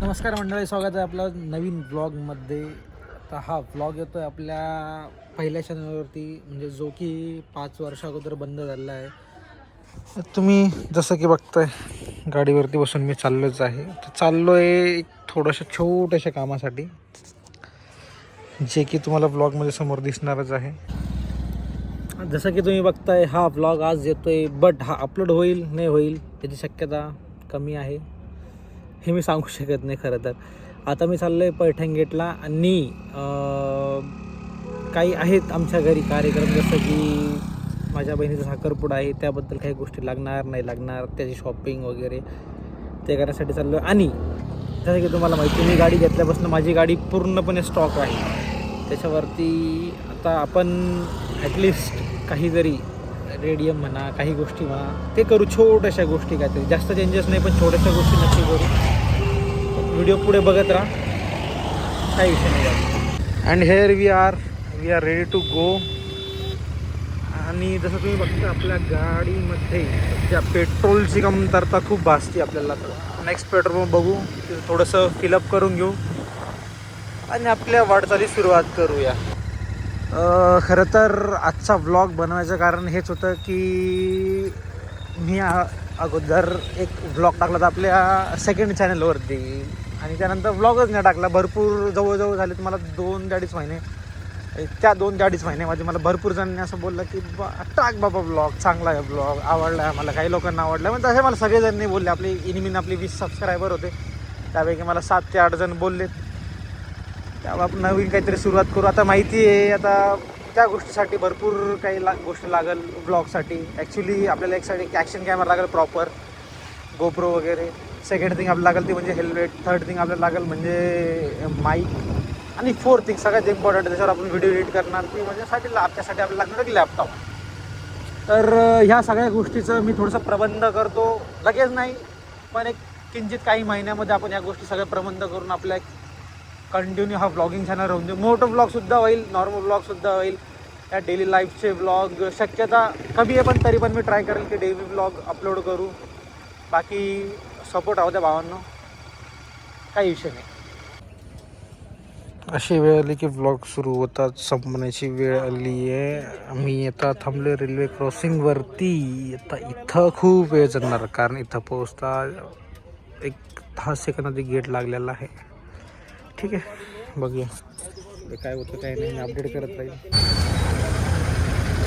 नमस्कार मंडळी, स्वागत आहे आपलं नवीन ब्लॉगमध्ये. आता हा ब्लॉग येतो आहे आपल्या पहिल्या चॅनलवरती, म्हणजे जो की 5 वर्षा अगोदर बंद झालेला आहे. तुम्ही जसं की बघताय गाडीवरती बसून मी चाललोच आहे. चाललो आहे एक थोड्याशा छोट्याशा कामासाठी, जे की तुम्हाला ब्लॉगमध्ये समोर दिसणारच आहे. जसं की तुम्ही बघताय हा ब्लॉग आज येतोय, बट हा अपलोड होईल नाही होईल याची शक्यता कमी आहे, हे मी सांगू शकत नाही. खरं तर आता मी चाललो आहे पैठण गेटला, आणि काही आहेत आमच्या घरी कार्यक्रम, जसं की माझ्या बहिणीचा साखरपुडा आहे, त्याबद्दल काही गोष्टी लागणार नाही लागणार, त्याची शॉपिंग वगैरे ते करण्यासाठी चाललो आहे. आणि जसं की तुम्हाला माहिती, मी गाडी घेतल्यापासून माझी गाडी पूर्णपणे स्टॉक आहे. त्याच्यावरती आता आपण ॲटलिस्ट काहीतरी रेडियम म्हणा, काही गोष्टी म्हणा, ते करू. छोट्याशा गोष्टी काहीतरी, जास्त चेंजेस नाही, पण छोट्याशा गोष्टी नक्की करू. व्हिडिओ पुढे बघत राहा, काही विषय नाही. And here we are ready to go. आणि जसं तुम्ही बघता आपल्या गाडीमध्ये ज्या पेट्रोलची कमतरता खूप भासते आपल्याला. नेक्स्ट पेट्रोल पंप बघू, थोडंसं फिलअप करून घेऊ आणि आपल्या वाटचालीस सुरुवात करूया. खरं तर आजचा व्लॉग बनवायचं कारण हेच होतं की मी अगोदर एक व्लॉग टाकला होता आपल्या सेकंड चॅनलवरती, आणि त्यानंतर व्लॉगच नाही टाकला. भरपूर जवळजवळ झाले तुम्हाला 2-2.5 महिने. त्या 2-2.5 महिन्यामध्ये मला भरपूर जणांनी असं बोललं की टाक बाबा ब्लॉग, चांगला आहे ब्लॉग, आवडला आहे मला. काही लोकांना आवडला, पण तसे मला सगळेजण बोलले. आपले इनिमिन आपले 20 सबस्क्रायबर होते, त्यापैकी मला 7 ते 8 जण बोललेत. त्यामुळे आपण नवीन काहीतरी सुरुवात करू. आता माहिती आहे, आता त्या गोष्टीसाठी भरपूर काही गोष्टी लागेल ब्लॉगसाठी. ॲक्च्युली आपल्याला एक साईड एक ॲक्शन कॅमेरा लागेल प्रॉपर, गोप्रो वगैरे. सेकंड थिंग आपल्याला लागेल ती म्हणजे हेल्मेट. थर्ड थिंग आपल्याला लागेल म्हणजे माईक. आणि फोर्थ थिंग सगळ्यात इम्पॉर्टंट, त्याच्यावर आपण व्हिडिओ एडिट करणार ती म्हणजे त्यासाठी आपल्याला लागणार एक लॅपटॉप. तर ह्या सगळ्या गोष्टीचं मी थोडंसं प्रबंध करतो. लगेच नाही, पण एक किंचित काही महिन्यामध्ये आपण या गोष्टी सगळ्या प्रबंध करून आपल्या कंटिन्यू हा ब्लॉगिंग चॅनल राहून देऊ. मोठं ब्लॉगसुद्धा होईल, नॉर्मल ब्लॉगसुद्धा होईल, या डेली लाईफचे ब्लॉग शक्यता कमी आहे, पण तरी पण मी ट्राय करेल की डेली ब्लॉग अपलोड करू. बाकी सपोर्ट आहो त्या भावांनो, काही विषय नाही. अशी वेळ आली की ब्लॉग सुरू होतात, संपण्याची वेळ आली आहे. मी आता थांबलो रेल्वे क्रॉसिंगवरती. आता इथं खूप वेळ जगणार, कारण इथं पोहोचता एक 10 सेकंदात गेट लागलेला आहे. ठीक आहे, बघूया काय होतं काय नाही, मी अपडेट करत राहील.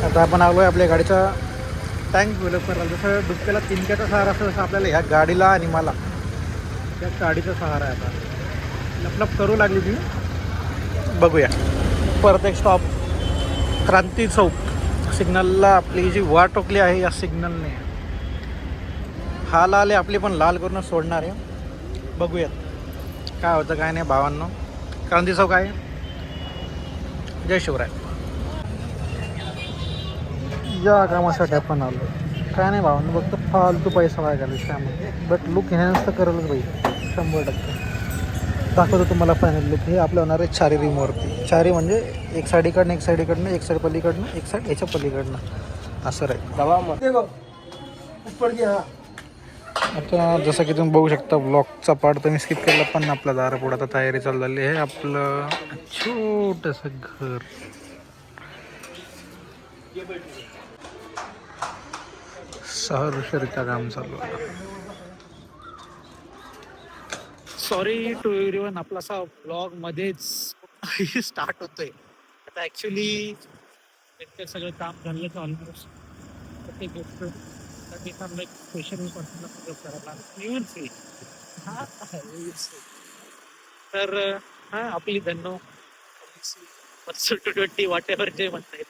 आता आपण आलो आहे आपल्या गाडीचा टँक डेव्हलप करायला. जसं डुबक्याला तिनक्याचा सहारा असं, जसं आपल्याला ह्या गाडीला आणि मला त्या गाडीचा सहारा आहे. आता लपलप करू लागली ती, बघूया. परत एक स्टॉप, क्रांती चौक. सिग्नलला आपली जी वाट टोकली आहे या सिग्नलने, हा लाल आहे आपली, पण लाल करून सोडणार आहे. बघूयात काय होतं काय नाही भावांनो. क्रांती चौक आहे. जय शिवराय. या कामासाठी आपण आलो, काय नाही भावांनो, फक्त फालतू पैसा वाया घालायचा त्यामध्ये. बट लुक एनहान्स तर करेलच बाई, 100%. दाखवतो तुम्हाला फायनल लुक. हे आपलं होणार आहे चारी रिमवरती. चारी म्हणजे एक साईडकडनं, एक साईडकडनं, एक साईड पलीकडनं, एक साईड याच्या पलीकडनं, असं राहील. आता जसं की तुम्ही बघू शकता, ब्लॉगचा पार्ट तर मी स्किप केला, पण आपला दारापुढं आता तयारी चालू झाली आहे. आपलं छोटंसं घर, सहर्षरित्या काम चालू आहे. सॉरी टू एव्हरीवन, आपला असा ब्लॉग मध्येच स्टार्ट होतोय. आता ॲक्च्युली इतकं सगळं काम झालं ऑलमोस्ट, प्रत्येक गोष्ट तर मी थांबलो एक स्पेशल पर्सनला पिकअप करायला. हां, तर हां, आपली धन्नो 220 वॉट एव्हर जे म्हणता येईल.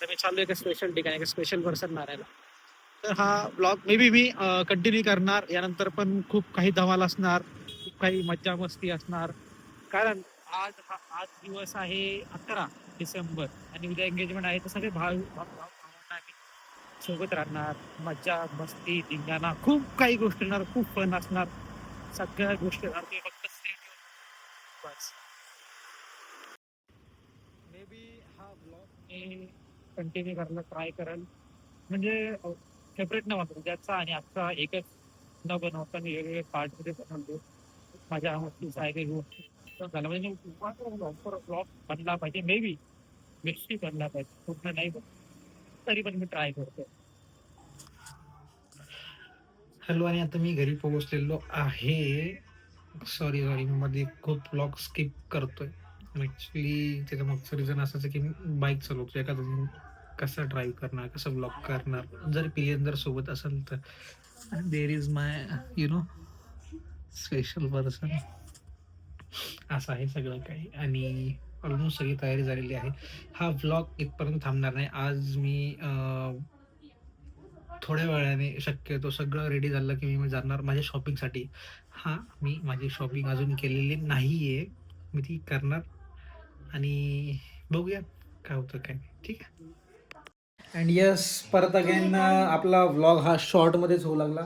तर मी चालू एका स्पेशल ठिकाणी, एका स्पेशल पर्सन मारायला. तर हा blog may be me continue करणार. यानंतर पण खूप काही धमाल असणार, खूप काही मज्जा मस्ती असणार. कारण आज दिवस आहे 11 डिसेंबर, आणि उद्या एंगेजमेंट आहे. तर सगळे भावना आम्ही सोबत राहणार, मज्जा मस्ती धिंगाणा, खूप काही गोष्टी होणार, खूप फन असणार, सगळ्या गोष्टी होणार. तुम्ही फक्त बस. मे बी हा ब्लॉग मी कंटिन्यू करायला ट्राय करेल, म्हणजे सेपरेट न बनवतो ज्याचा आणि आजचा एकच न बनवता मी वेगवेगळे पार्टमध्ये बनवतो. माझ्या आवडतीचा आहे काही गोष्ट झालं म्हणजे ब्लॉग बनला पाहिजे मे बी मिक्सी बनला पाहिजे पूर्ण नाही तरी पण मी ट्राय करतो. हॅलो, आणि आता मी घरी पोहोचलेलो आहे. सॉरी मी मध्ये खूप ब्लॉग स्किप करतोय. ॲक्च्युली त्याचं मागचं रिझन असंच आहे की मी बाईक चालवतो. एखादा दिवशी कसं ड्राईव्ह करणार, कसं ब्लॉग करणार, जर पिलियन जर सोबत असेल तर there is my special person. असं आहे सगळं काही, आणि ऑलमोस्ट सगळी तयारी झालेली आहे. हा व्लॉग इथपर्यंत थांबणार नाही. आज मी थोड्या वेळाने शक्यतो सगळं रेडी झालं की मी जाणार माझ्या शॉपिंगसाठी. हां, मी माझी शॉपिंग अजून केलेली नाही आहे. मी ती करणार आणि बघूया काय होतं काय नाही. ठीक आहे. अँड यस, परत अगेन आपला व्लॉग हा शॉर्टमध्येच होऊ लागला.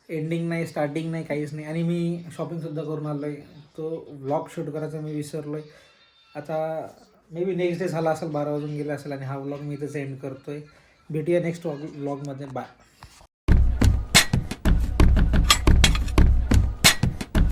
एंडिंग नाही, स्टार्टिंग नाही, काहीच नाही. आणि मी शॉपिंगसुद्धा करून आलो आहे. तो व्लॉग शूट करायचा मी विसरलो आहे. आता मे बी नेक्स्ट डे झाला असेल, 12 वाजून गेले असेल, आणि हा व्लॉग मी इथं सेंड करतो आहे. भेटूया नेक्स्ट व्लॉगमध्ये. बाय.